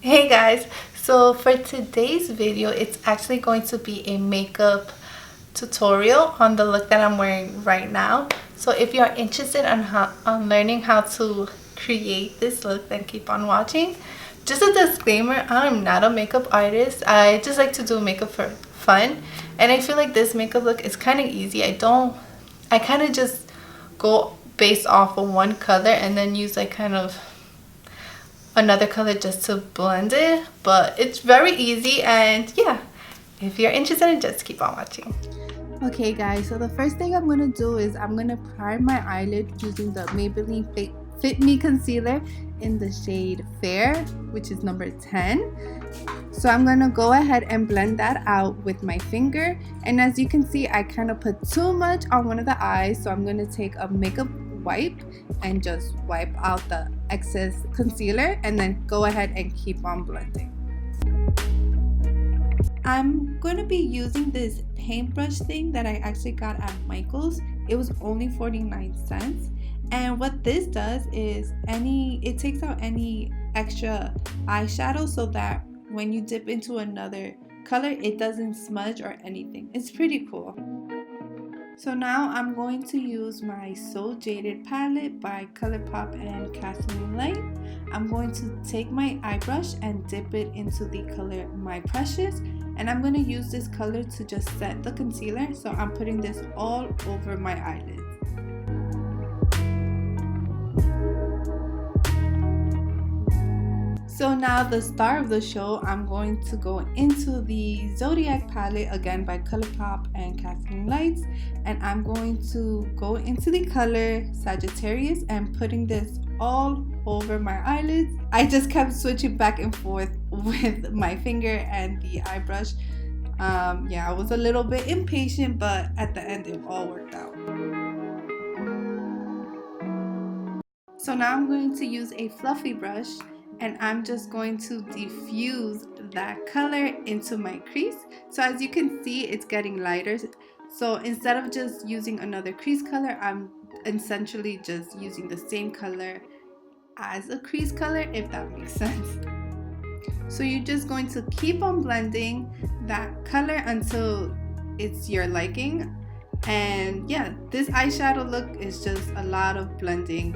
Hey guys, so for today's video, it's actually going to be a makeup tutorial on the look that I'm wearing right now. So if you're interested on learning how to create this look, then keep on watching. Just a disclaimer, I'm not a makeup artist. I just like to do makeup for fun. And I feel like this makeup look is kind of easy. I kind of just go based off of one color and then use like kind of another color just to blend it, but it's very easy. And yeah, if you're interested, just keep on watching. Okay guys, so the first thing I'm gonna do is I'm gonna prime my eyelid using the Maybelline Fitme concealer in the shade Fair, which is number 10. So I'm gonna go ahead and blend that out with my finger, and as you can see, I kind of put too much on one of the eyes, so I'm gonna take a makeup wipe and just wipe out the excess concealer and then go ahead and keep on blending. I'm going to be using this paintbrush thing that I actually got at Michael's. It was only 49 cents. And what this does is it takes out any extra eyeshadow so that when you dip into another color, it doesn't smudge or anything. It's pretty cool. So now I'm going to use my So Jaded palette by Colourpop and Kathleenlights. I'm going to take my eye brush and dip it into the color My Precious, and I'm going to use this color to just set the concealer. So I'm putting this all over my eyelids. So now the star of the show, I'm going to go into the Zodiac palette again by Colourpop and Kathleenlights, and I'm going to go into the color Sagittarius and putting this all over my eyelids. I just kept switching back and forth with my finger and the eye brush. Yeah, I was a little bit impatient, but at the end it all worked out. So now I'm going to use a fluffy brush, and I'm just going to diffuse that color into my crease. So as you can see, it's getting lighter. So instead of just using another crease color, I'm essentially just using the same color as a crease color, if that makes sense. So you're just going to keep on blending that color until it's your liking. And yeah, this eyeshadow look is just a lot of blending,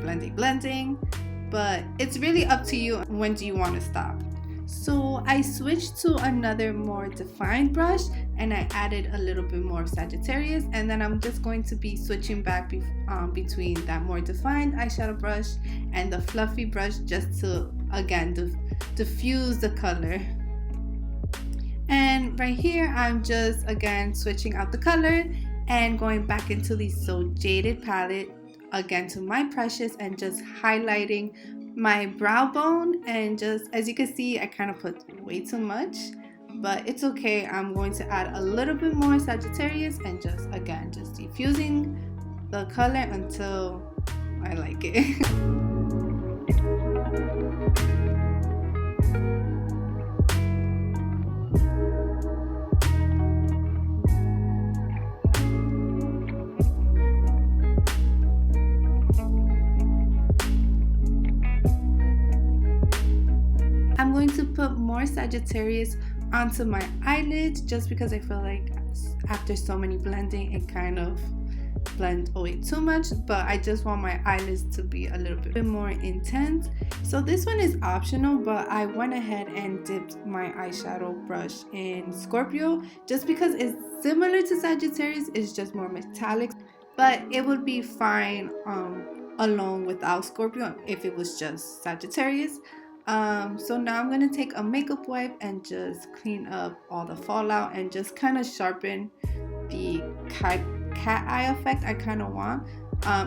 but it's really up to you when do you want to stop. So I switched to another more defined brush and I added a little bit more Sagittarius, and then I'm just going to be switching back between that more defined eyeshadow brush and the fluffy brush just to again diffuse the color. And right here I'm just again switching out the color and going back into the So Jaded palette again to My Precious and just highlighting my brow bone. And just as you can see, I kind of put way too much, but it's okay. I'm going to add a little bit more Sagittarius and just again just diffusing the color until I like it. I'm going to put more Sagittarius onto my eyelids just because I feel like after so many blending it kind of blend away too much, but I just want my eyelids to be a little bit more intense. So this one is optional, but I went ahead and dipped my eyeshadow brush in Scorpio just because it's similar to Sagittarius, it's just more metallic, but it would be fine alone without Scorpio if it was just Sagittarius. So now I'm going to take a makeup wipe and just clean up all the fallout and just kind of sharpen the cat eye effect I kind of want.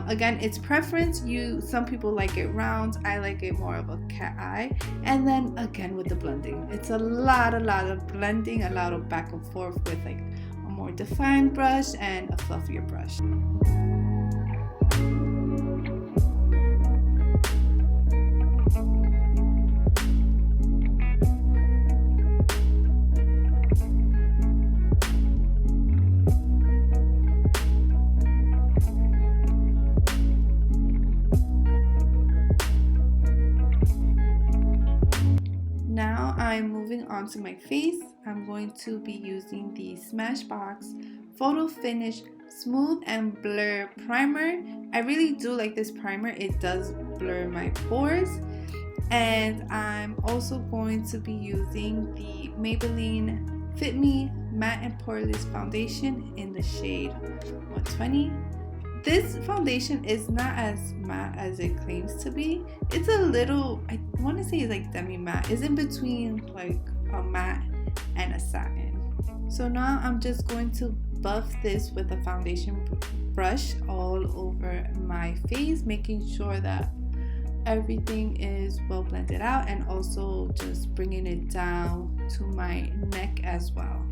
Again, it's preference. Some people like it round, I like it more of a cat eye. And then again with the blending, it's a lot of blending, a lot of back and forth with like a more defined brush and a fluffier brush. I'm moving on to my face. I'm going to be using the Smashbox Photo Finish Smooth and Blur Primer. I really do like this primer. It does blur my pores. And I'm also going to be using the Maybelline Fitme Matte and Poreless Foundation in the shade 120. This foundation is not as matte as it claims to be. It's a little, I want to say it's like demi-matte. It's in between like a matte and a satin. So now I'm just going to buff this with a foundation brush all over my face, making sure that everything is well blended out, and also just bringing it down to my neck as well.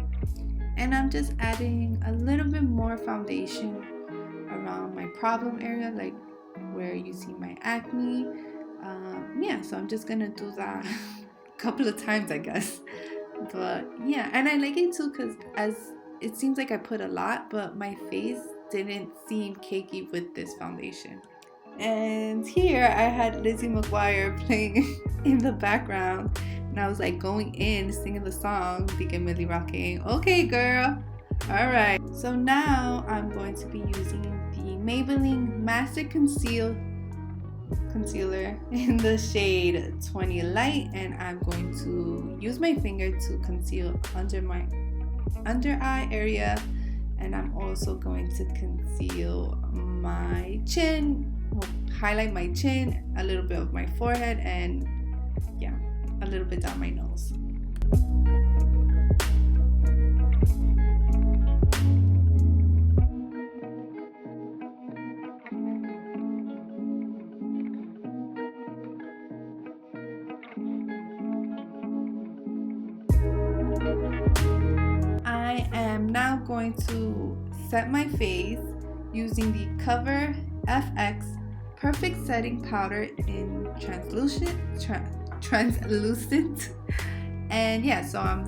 And I'm just adding a little bit more foundation around my problem area, like where you see my acne. Yeah, so I'm just gonna do that a couple of times, I guess. But yeah, and I like it too because as it seems like I put a lot, but my face didn't seem cakey with this foundation. And here I had Lizzie McGuire playing in the background, and I was like going in singing the song Di Que Me Li Rocking. Okay girl, alright. So now I'm going to be using the Maybelline Master Concealer in the shade 20 Light, and I'm going to use my finger to conceal under my under eye area, and I'm also going to conceal my chin, highlight my chin, a little bit of my forehead, and yeah, a little bit down my nose. I am now going to set my face using the Cover FX Perfect Setting Powder in translucent. And yeah, so I'm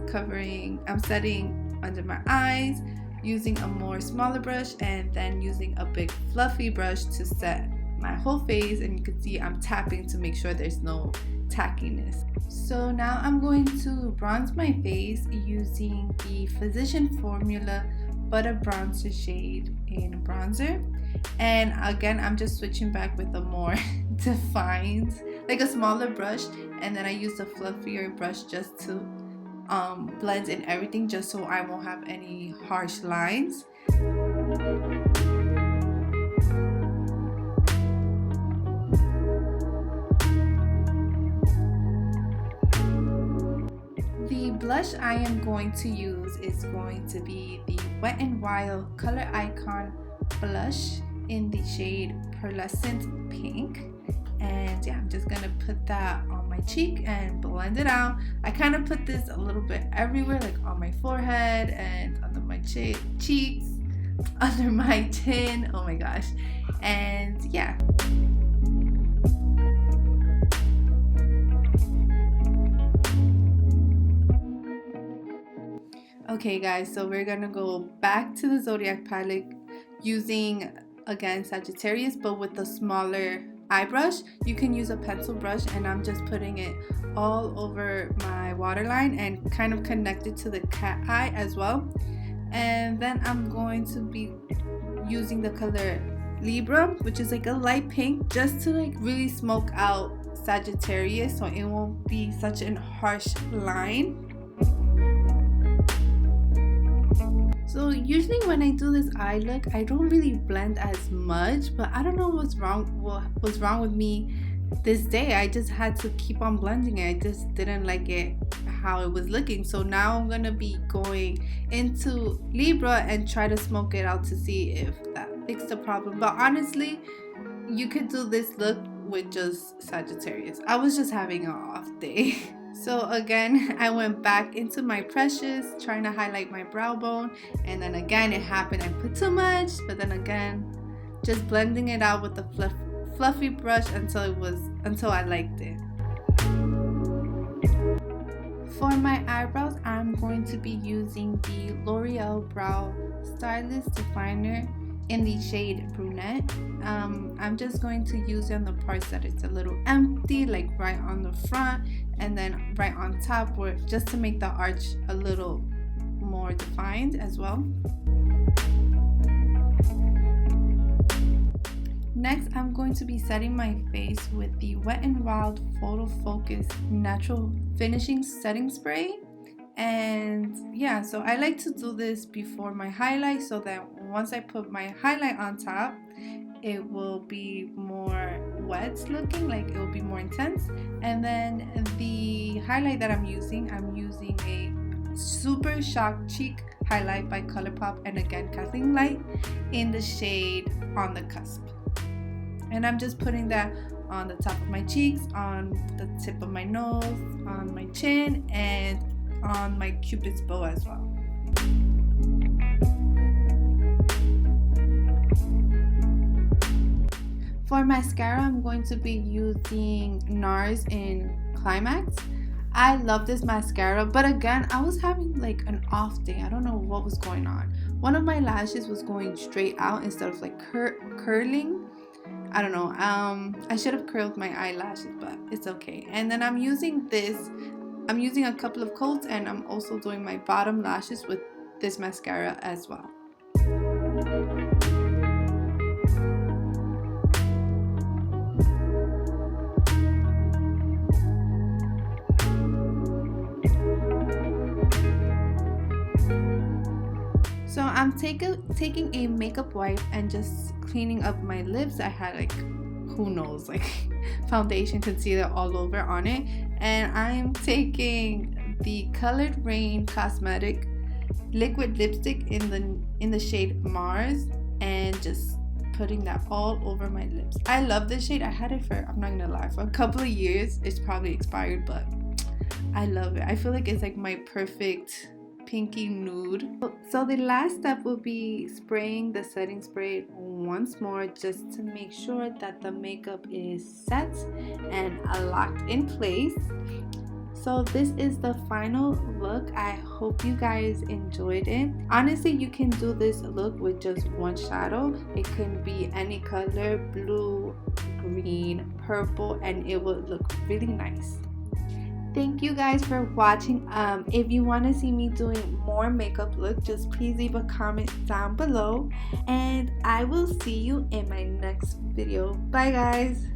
setting under my eyes using a more smaller brush, and then using a big fluffy brush to set my whole face. And you can see I'm tapping to make sure there's no tackiness. So now I'm going to bronze my face using the Physician Formula Butter Bronzer shade in bronzer. And again, I'm just switching back with a more defined, like a smaller brush, and then I use a fluffier brush just to blend in everything, just so I won't have any harsh lines. The blush I am going to use is going to be the Wet n Wild Color Icon blush in the shade Pearlescent Pink. And yeah, I'm just gonna put that on my cheek and blend it out. I kind of put this a little bit everywhere, like on my forehead and under my cheeks, under my chin, oh my gosh. And yeah. Okay guys, so we're gonna go back to the Zodiac palette using, again, Sagittarius, but with the smaller eye brush. You can use a pencil brush, and I'm just putting it all over my waterline and kind of connected to the cat eye as well. And then I'm going to be using the color Libra, which is like a light pink, just to like really smoke out Sagittarius so it won't be such a harsh line. So usually when I do this eye look, I don't really blend as much, but I don't know what was wrong with me this day. I just had to keep on blending it. I just didn't like it how it was looking. So now I'm gonna be going into Libra and try to smoke it out to see if that fixed the problem. But honestly, you could do this look with just Sagittarius. I was just having an off day. So again, I went back into my Precious, trying to highlight my brow bone, and then again it happened. I put too much, but then again, just blending it out with the fluffy brush until I liked it. For my eyebrows, I'm going to be using the Loreal Brow Stylist Definer in the shade Brunette. I'm just going to use it on the parts that it's a little empty, like right on the front and then right on top, where just to make the arch a little more defined as well. Next, I'm going to be setting my face with the Wet n Wild Photo Focus Natural Finishing Setting Spray. And yeah, so I like to do this before my highlight so that once I put my highlight on top, it will be more wet looking, like it will be more intense. And then the highlight that I'm using a Super Shock Cheek highlight by Colourpop, and again Kathleenlights, in the shade On the Cusp. And I'm just putting that on the top of my cheeks, on the tip of my nose, on my chin, and on my cupid's bow as well. For mascara, I'm going to be using Nars in Climax. I love this mascara, but again, I was having like an off day. I don't know what was going on. One of my lashes was going straight out instead of like curling. I don't know. I should have curled my eyelashes, but it's okay. And then I'm using this. I'm using a couple of coats, and I'm also doing my bottom lashes with this mascara as well. So I'm taking a makeup wipe and just cleaning up my lips. I had like, who knows, like foundation, concealer all over on it. And I'm taking the colored Raine cosmetic liquid lipstick in the shade Mars, and just putting that all over my lips. I love this shade. I had it for, I'm not gonna lie, for a couple of years. It's probably expired, but I love it. I feel like it's like my perfect pinky nude. So the last step will be spraying the setting spray once more, just to make sure that the makeup is set and locked in place. So this is the final look. I hope you guys enjoyed it. Honestly, you can do this look with just one shadow. It can be any color, blue, green, purple, and it will look really nice. Thank you guys for watching. If you want to see me doing more makeup look, just please leave a comment down below, and I will see you in my next video. Bye guys.